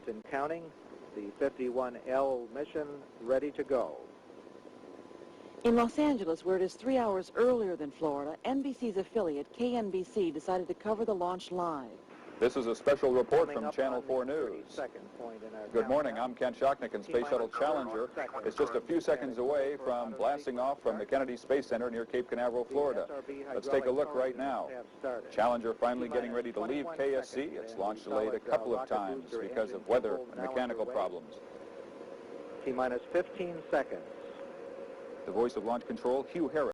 And counting, the 51L mission ready to go. In Los Angeles, where it is 3 hours earlier than Florida, NBC's affiliate, KNBC, decided to cover the launch live. This is a special report from Channel 4 News. Good morning, I'm Ken Shocknick, and Space Shuttle Challenger is just a few seconds away from blasting off from the Kennedy Space Center near Cape Canaveral, Florida. Let's take a look right now. Challenger finally getting ready to leave KSC. Its launch delayed a couple of times because of weather and mechanical problems. T-minus 15 seconds. The voice of launch control, Hugh Harris.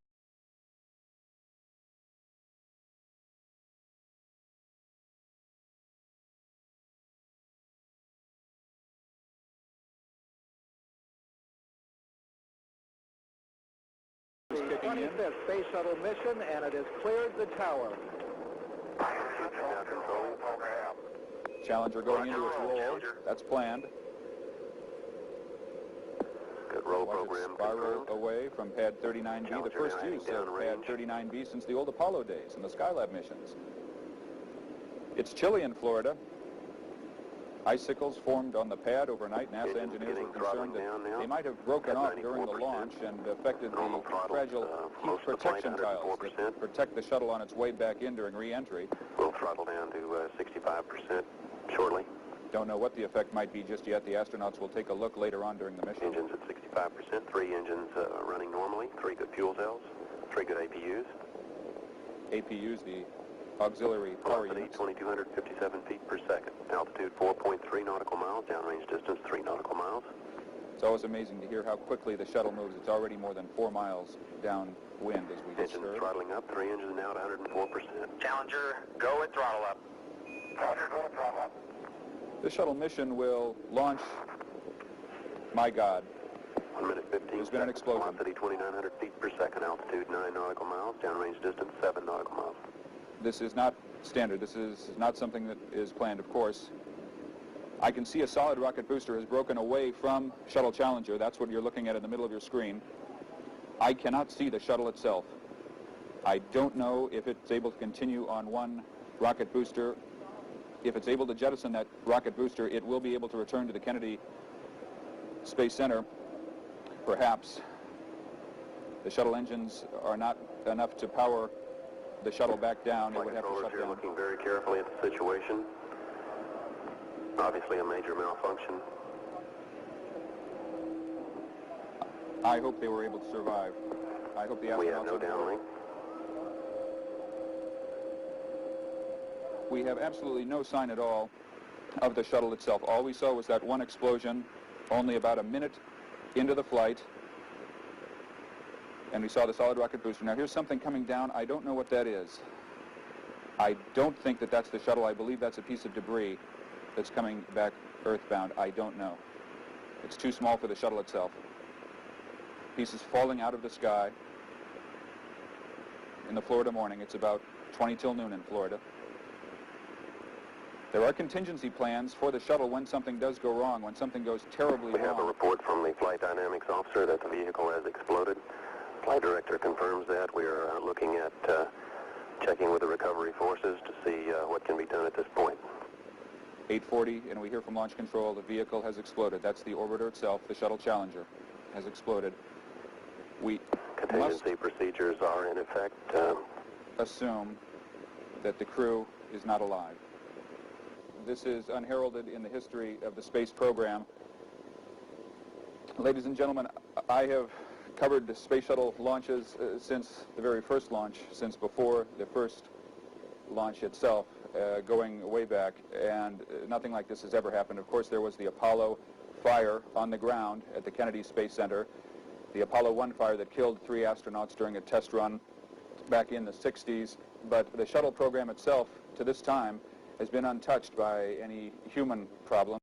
The 25th Space Shuttle mission, and it has cleared the tower. Challenger going into its roll. That's planned. Good roll program spiral away from pad 39B, the first use of pad 39B since the old Apollo days and the Skylab missions. It's chilly in Florida. Icicles formed on the pad overnight. NASA engineers were concerned that they might have broken off during the launch and affected the fragile heat protection tiles that protect the shuttle on its way back in during re-entry. We'll throttle down to 65% shortly. Don't know what the effect might be just yet. The astronauts will take a look later on during the mission. Engines at 65%, 3 engines running normally, 3 good fuel cells, 3 good APUs. APUs, the auxiliary power units. 2,257 feet per second. Altitude 4.3 nautical miles, downrange distance 3 nautical miles. It's always amazing to hear how quickly the shuttle moves. It's already more than 4 miles downwind as we just heard. Engines throttling up, 3 engines now at 104%. Challenger, go and throttle up. Challenger, go and throttle up. The shuttle mission will launch, my God. 1 minute 15 There's been an explosion. Velocity 2,900 feet per second, altitude 9 nautical miles, downrange distance 7 nautical miles. This is not standard. This is not something that is planned, of course. I can see a solid rocket booster has broken away from Shuttle Challenger. That's what you're looking at in the middle of your screen. I cannot see the shuttle itself. I don't know if it's able to continue on one rocket booster. If it's able to jettison that rocket booster, it will be able to return to the Kennedy Space Center. Perhaps the shuttle engines are not enough to power the shuttle back down. It would have to shut down. Looking very carefully at the situation. Obviously a major malfunction. I hope they were able to survive. I hope the astronauts... We have no downlink. We have absolutely no sign at all of the shuttle itself. All we saw was that one explosion only about a minute into the flight, and we saw the solid rocket booster. Now here's something coming down. I don't know what that is. I don't think that that's the shuttle. I believe that's a piece of debris that's coming back earthbound. I don't know. It's too small for the shuttle itself. Pieces falling out of the sky in the Florida morning. It's about 20 till noon in Florida. There are contingency plans for the shuttle when something does go wrong, when something goes terribly wrong. We have a report from the flight dynamics officer that the vehicle has exploded. Flight director confirms that. We are looking at checking with the recovery forces to see what can be done at this point. 8:40, and we hear from launch control the vehicle has exploded. That's the orbiter itself, the Shuttle Challenger, has exploded. We Contingency procedures are in effect. Assume that the crew is not alive. This is unheralded in the history of the space program. Ladies and gentlemen, I have covered the space shuttle launches since the very first launch, since before the first launch itself, going way back, and nothing like this has ever happened. Of course, there was the Apollo fire on the ground at the Kennedy Space Center, the Apollo 1 fire that killed 3 astronauts during a test run back in the 60s, but the shuttle program itself, to this time, has been untouched by any human problem.